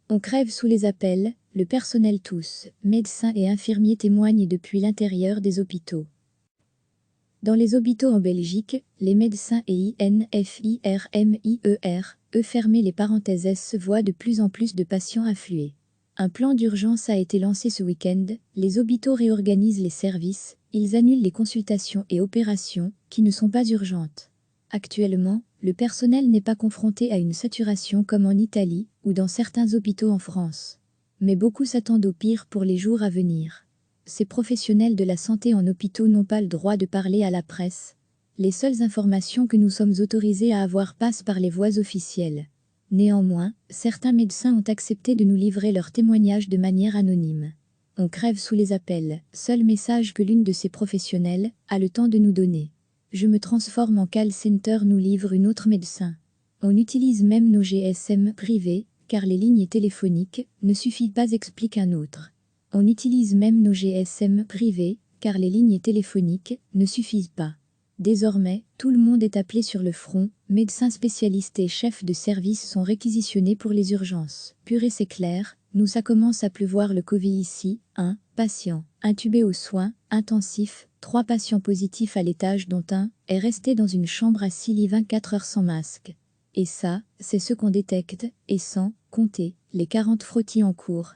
On crève sous les appels, le personnel tous, médecins et infirmiers témoignent depuis l'intérieur des hôpitaux. Dans les hôpitaux en Belgique, les médecins et infirmières, fermés les parenthèses se voient de plus en plus de patients affluer. Un plan d'urgence a été lancé ce week-end, les hôpitaux réorganisent les services, ils annulent les consultations et opérations qui ne sont pas urgentes. Actuellement, le personnel n'est pas confronté à une saturation comme en Italie ou dans certains hôpitaux en France. Mais beaucoup s'attendent au pire pour les jours à venir. Ces professionnels de la santé en hôpitaux n'ont pas le droit de parler à la presse. Les seules informations que nous sommes autorisés à avoir passent par les voies officielles. Néanmoins, certains médecins ont accepté de nous livrer leurs témoignages de manière anonyme. On crève sous les appels, seul message que l'une de ces professionnelles a le temps de nous donner. Je me transforme en call center, nous livre une autre médecin. On utilise même nos GSM privés, car les lignes téléphoniques ne suffisent pas, explique un autre. On utilise même nos GSM privés, car les lignes téléphoniques ne suffisent pas. Désormais, tout le monde est appelé sur le front, médecins spécialistes et chefs de service sont réquisitionnés pour les urgences. Purée, c'est clair, nous ça commence à pleuvoir le Covid ici. 1 patient intubé aux soins intensifs, 3 patients positifs à l'étage dont un est resté dans une chambre à 6 lits 24 heures sans masque. Et ça, c'est ce qu'on détecte, et sans compter les 40 frottis en cours.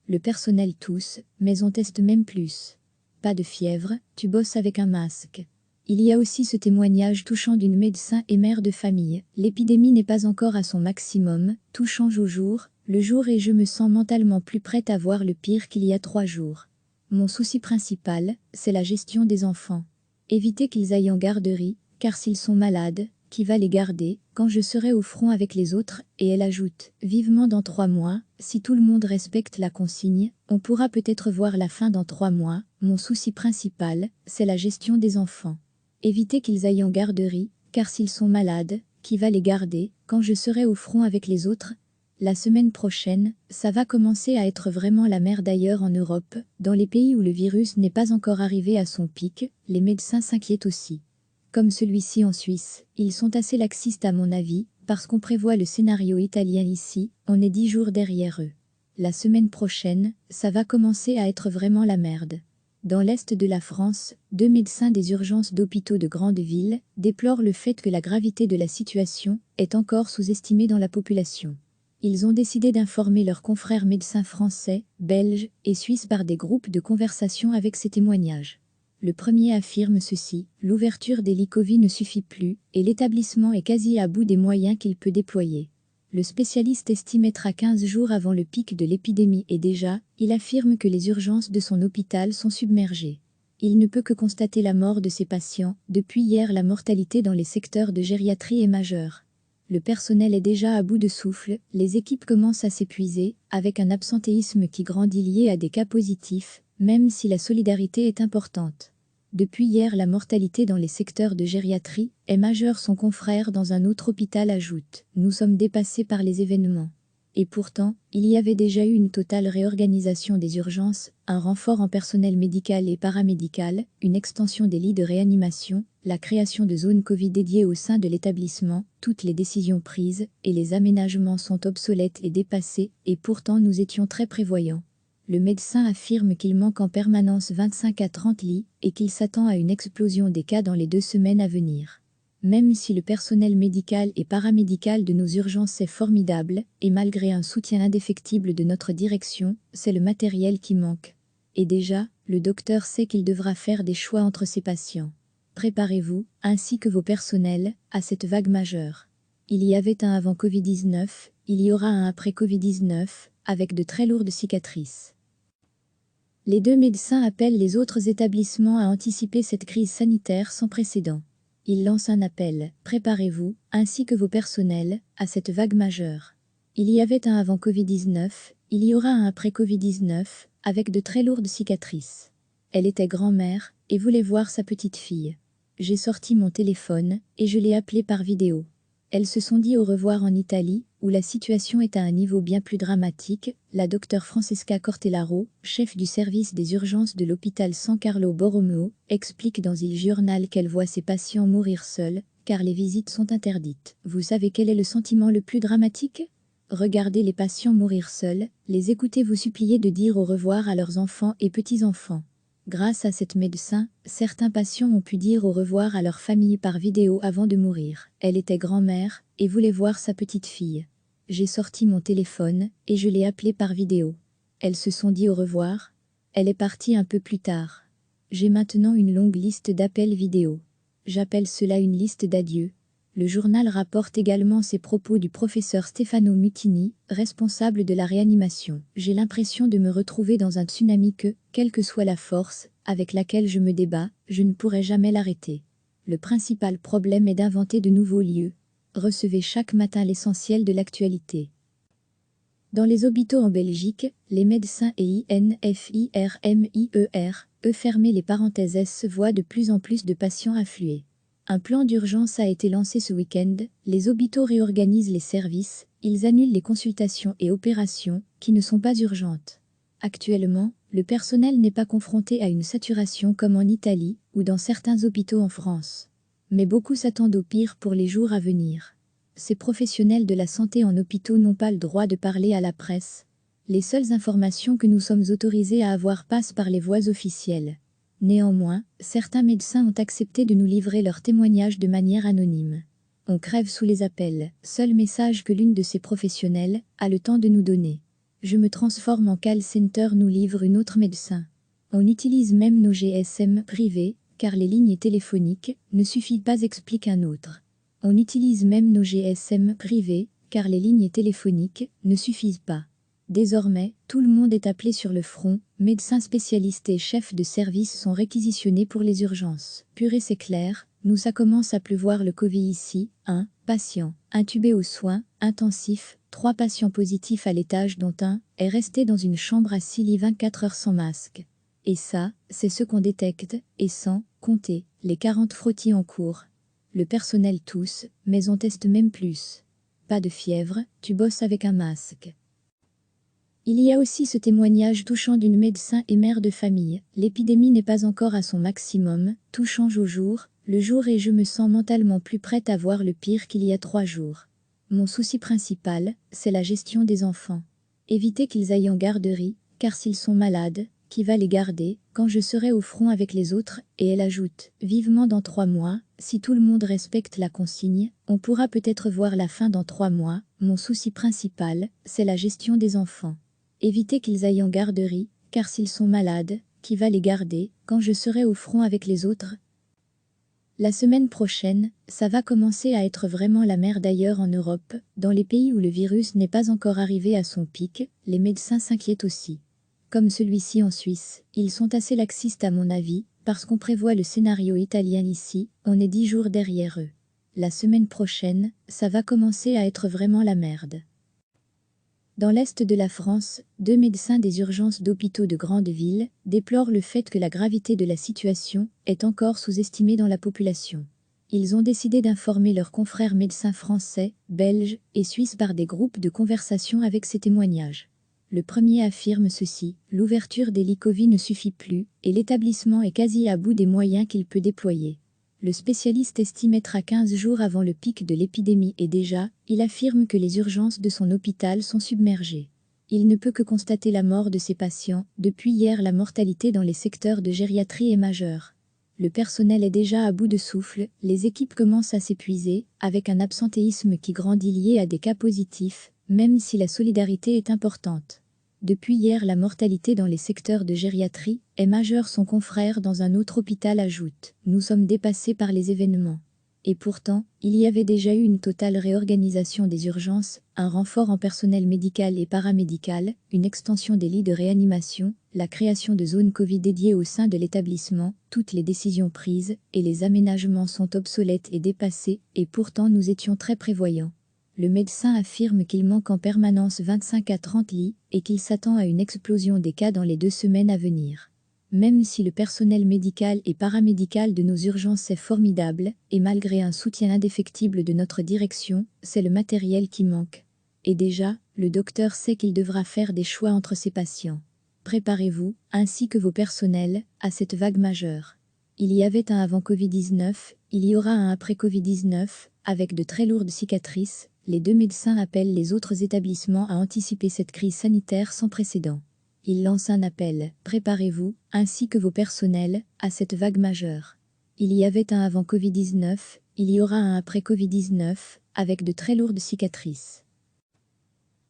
Le personnel tous, mais on teste même plus. Pas de fièvre, tu bosses avec un masque. Il y a aussi ce témoignage touchant d'une médecin et mère de famille. L'épidémie n'est pas encore à son maximum, tout change au jour, le jour et je me sens mentalement plus prête à voir le pire qu'il y a 3 jours. Mon souci principal, c'est la gestion des enfants. Éviter qu'ils aillent en garderie, car s'ils sont malades, qui va les garder quand je serai au front avec les autres, et elle ajoute, vivement dans 3 mois, si tout le monde respecte la consigne, on pourra peut-être voir la fin dans 3 mois, mon souci principal, c'est la gestion des enfants. Éviter qu'ils aillent en garderie, car s'ils sont malades, qui va les garder quand je serai au front avec les autres? La semaine prochaine, ça va commencer à être vraiment la merde ailleurs en Europe, dans les pays où le virus n'est pas encore arrivé à son pic, les médecins s'inquiètent aussi. Comme celui-ci en Suisse, ils sont assez laxistes à mon avis, parce qu'on prévoit le scénario italien ici, on est 10 jours derrière eux. La semaine prochaine, ça va commencer à être vraiment la merde. Dans l'est de la France, 2 médecins des urgences d'hôpitaux de grandes villes déplorent le fait que la gravité de la situation est encore sous-estimée dans la population. Ils ont décidé d'informer leurs confrères médecins français, belges et suisses par des groupes de conversation avec ces témoignages. Le premier affirme ceci, l'ouverture des lits Covid ne suffit plus et l'établissement est quasi à bout des moyens qu'il peut déployer. Le spécialiste estime être à 15 jours avant le pic de l'épidémie et déjà, il affirme que les urgences de son hôpital sont submergées. Il ne peut que constater la mort de ses patients. Depuis hier, la mortalité dans les secteurs de gériatrie est majeure. Le personnel est déjà à bout de souffle, les équipes commencent à s'épuiser, avec un absentéisme qui grandit lié à des cas positifs, même si la solidarité est importante. Depuis hier, la mortalité dans les secteurs de gériatrie est majeure. Son confrère dans un autre hôpital ajoute « Nous sommes dépassés par les événements ». Et pourtant, il y avait déjà eu une totale réorganisation des urgences, un renfort en personnel médical et paramédical, une extension des lits de réanimation, la création de zones Covid dédiées au sein de l'établissement, toutes les décisions prises et les aménagements sont obsolètes et dépassés, et pourtant nous étions très prévoyants. Le médecin affirme qu'il manque en permanence 25 à 30 lits et qu'il s'attend à une explosion des cas dans les 2 semaines à venir. Même si le personnel médical et paramédical de nos urgences est formidable, et malgré un soutien indéfectible de notre direction, c'est le matériel qui manque. Et déjà, le docteur sait qu'il devra faire des choix entre ses patients. Préparez-vous, ainsi que vos personnels, à cette vague majeure. Il y avait un avant Covid-19, il y aura un après Covid-19, avec de très lourdes cicatrices. Les 2 médecins appellent les autres établissements à anticiper cette crise sanitaire sans précédent. Ils lancent un appel, préparez-vous, ainsi que vos personnels, à cette vague majeure. Il y avait un avant Covid-19, il y aura un après Covid-19, avec de très lourdes cicatrices. Elle était grand-mère, et voulait voir sa petite fille. J'ai sorti mon téléphone, et je l'ai appelée par vidéo. Elles se sont dit au revoir en Italie, où la situation est à un niveau bien plus dramatique. La docteure Francesca Cortellaro, chef du service des urgences de l'hôpital San Carlo Borromeo, explique dans Il Journal qu'elle voit ses patients mourir seuls, car les visites sont interdites. Vous savez quel est le sentiment le plus dramatique? Regardez les patients mourir seuls, les écouter vous supplier de dire au revoir à leurs enfants et petits-enfants. Grâce à cette médecin, certains patients ont pu dire au revoir à leur famille par vidéo avant de mourir. Elle était grand-mère et voulait voir sa petite fille. J'ai sorti mon téléphone et je l'ai appelée par vidéo. Elles se sont dit au revoir. Elle est partie un peu plus tard. J'ai maintenant une longue liste d'appels vidéo. J'appelle cela une liste d'adieux. Le journal rapporte également ces propos du professeur Stefano Mutini, responsable de la réanimation. J'ai l'impression de me retrouver dans un tsunami que, quelle que soit la force avec laquelle je me débats, je ne pourrai jamais l'arrêter. Le principal problème est d'inventer de nouveaux lieux. Recevez chaque matin l'essentiel de l'actualité. Dans les hôpitaux en Belgique, les médecins et infirmières, fermez les parenthèses S, voient de plus en plus de patients affluer. Un plan d'urgence a été lancé ce week-end, les hôpitaux réorganisent les services, ils annulent les consultations et opérations qui ne sont pas urgentes. Actuellement, le personnel n'est pas confronté à une saturation comme en Italie ou dans certains hôpitaux en France. Mais beaucoup s'attendent au pire pour les jours à venir. Ces professionnels de la santé en hôpitaux n'ont pas le droit de parler à la presse. Les seules informations que nous sommes autorisés à avoir passent par les voies officielles. Néanmoins, certains médecins ont accepté de nous livrer leurs témoignages de manière anonyme. On crève sous les appels, seul message que l'une de ces professionnelles a le temps de nous donner. Je me transforme en call center, nous livre une autre médecin. On utilise même nos GSM privés, car les lignes téléphoniques ne suffisent pas, explique un autre. On utilise même nos GSM privés, car les lignes téléphoniques ne suffisent pas. Désormais, tout le monde est appelé sur le front, médecins spécialistes et chefs de service sont réquisitionnés pour les urgences. Purée, c'est clair, nous ça commence à pleuvoir le Covid ici. 1 patient intubé aux soins intensifs, 3 patients positifs à l'étage dont un est resté dans une chambre à 6 lits 24 heures sans masque. Et ça, c'est ce qu'on détecte, et sans compter les 40 frottis en cours. Le personnel tousse, mais on teste même plus. Pas de fièvre, tu bosses avec un masque. Il y a aussi ce témoignage touchant d'une médecin et mère de famille. L'épidémie n'est pas encore à son maximum, tout change au jour, le jour et je me sens mentalement plus prête à voir le pire qu'il y a 3 jours. Mon souci principal, c'est la gestion des enfants. Éviter qu'ils aillent en garderie, car s'ils sont malades, qui va les garder, quand je serai au front avec les autres, et elle ajoute, vivement dans 3 mois, si tout le monde respecte la consigne, on pourra peut-être voir la fin dans 3 mois, mon souci principal, c'est la gestion des enfants. Éviter qu'ils aillent en garderie, car s'ils sont malades, qui va les garder, quand je serai au front avec les autres? La semaine prochaine, ça va commencer à être vraiment la merde ailleurs en Europe, dans les pays où le virus n'est pas encore arrivé à son pic, les médecins s'inquiètent aussi. Comme celui-ci en Suisse, ils sont assez laxistes à mon avis, parce qu'on prévoit le scénario italien ici, on est 10 jours derrière eux. La semaine prochaine, ça va commencer à être vraiment la merde. Dans l'est de la France, 2 médecins des urgences d'hôpitaux de grandes villes déplorent le fait que la gravité de la situation est encore sous-estimée dans la population. Ils ont décidé d'informer leurs confrères médecins français, belges et suisses par des groupes de conversation avec ces témoignages. Le premier affirme ceci, l'ouverture des lits Covid ne suffit plus et l'établissement est quasi à bout des moyens qu'il peut déployer. Le spécialiste estime être à 15 jours avant le pic de l'épidémie et déjà, il affirme que les urgences de son hôpital sont submergées. Il ne peut que constater la mort de ses patients. Depuis hier, la mortalité dans les secteurs de gériatrie est majeure. Le personnel est déjà à bout de souffle, les équipes commencent à s'épuiser, avec un absentéisme qui grandit lié à des cas positifs, même si la solidarité est importante. Depuis hier, la mortalité dans les secteurs de gériatrie est majeure. Son confrère dans un autre hôpital ajoute « Nous sommes dépassés par les événements ». Et pourtant, il y avait déjà eu une totale réorganisation des urgences, un renfort en personnel médical et paramédical, une extension des lits de réanimation, la création de zones Covid dédiées au sein de l'établissement, toutes les décisions prises et les aménagements sont obsolètes et dépassés, et pourtant nous étions très prévoyants. Le médecin affirme qu'il manque en permanence 25 à 30 lits et qu'il s'attend à une explosion des cas dans les 2 semaines à venir. Même si le personnel médical et paramédical de nos urgences est formidable, et malgré un soutien indéfectible de notre direction, c'est le matériel qui manque. Et déjà, le docteur sait qu'il devra faire des choix entre ses patients. Préparez-vous, ainsi que vos personnels, à cette vague majeure. Il y avait un avant Covid-19, il y aura un après Covid-19, avec de très lourdes cicatrices, Les deux médecins appellent les autres établissements à anticiper cette crise sanitaire sans précédent. Ils lancent un appel, préparez-vous, ainsi que vos personnels, à cette vague majeure. Il y avait un avant Covid-19, il y aura un après Covid-19, avec de très lourdes cicatrices.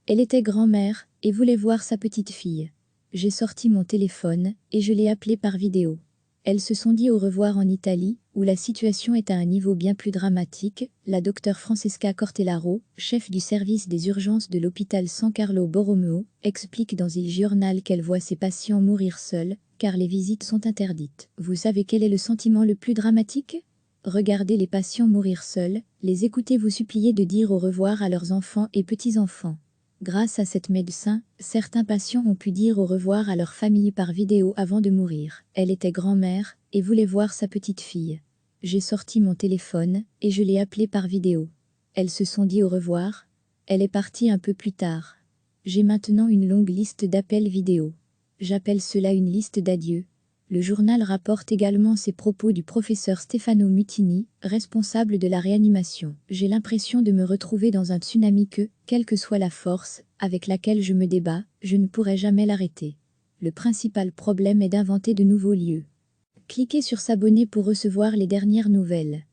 Elle était grand-mère et voulait voir sa petite fille. J'ai sorti mon téléphone et je l'ai appelée par vidéo. Elles se sont dit au revoir en Italie, où la situation est à un niveau bien plus dramatique. La docteure Francesca Cortellaro, chef du service des urgences de l'hôpital San Carlo Borromeo, explique dans Il Journal qu'elle voit ses patients mourir seuls, car les visites sont interdites. Vous savez quel est le sentiment le plus dramatique ? Regardez les patients mourir seuls, les écouter vous supplier de dire au revoir à leurs enfants et petits-enfants. Grâce à cette médecin, certains patients ont pu dire au revoir à leur famille par vidéo avant de mourir. Elle était grand-mère et voulait voir sa petite fille. J'ai sorti mon téléphone et je l'ai appelée par vidéo. Elles se sont dit au revoir. Elle est partie un peu plus tard. J'ai maintenant une longue liste d'appels vidéo. J'appelle cela une liste d'adieux. Le journal rapporte également ces propos du professeur Stefano Mutini, responsable de la réanimation. J'ai l'impression de me retrouver dans un tsunami que, quelle que soit la force avec laquelle je me débats, je ne pourrai jamais l'arrêter. Le principal problème est d'inventer de nouveaux lieux. Cliquez sur s'abonner pour recevoir les dernières nouvelles.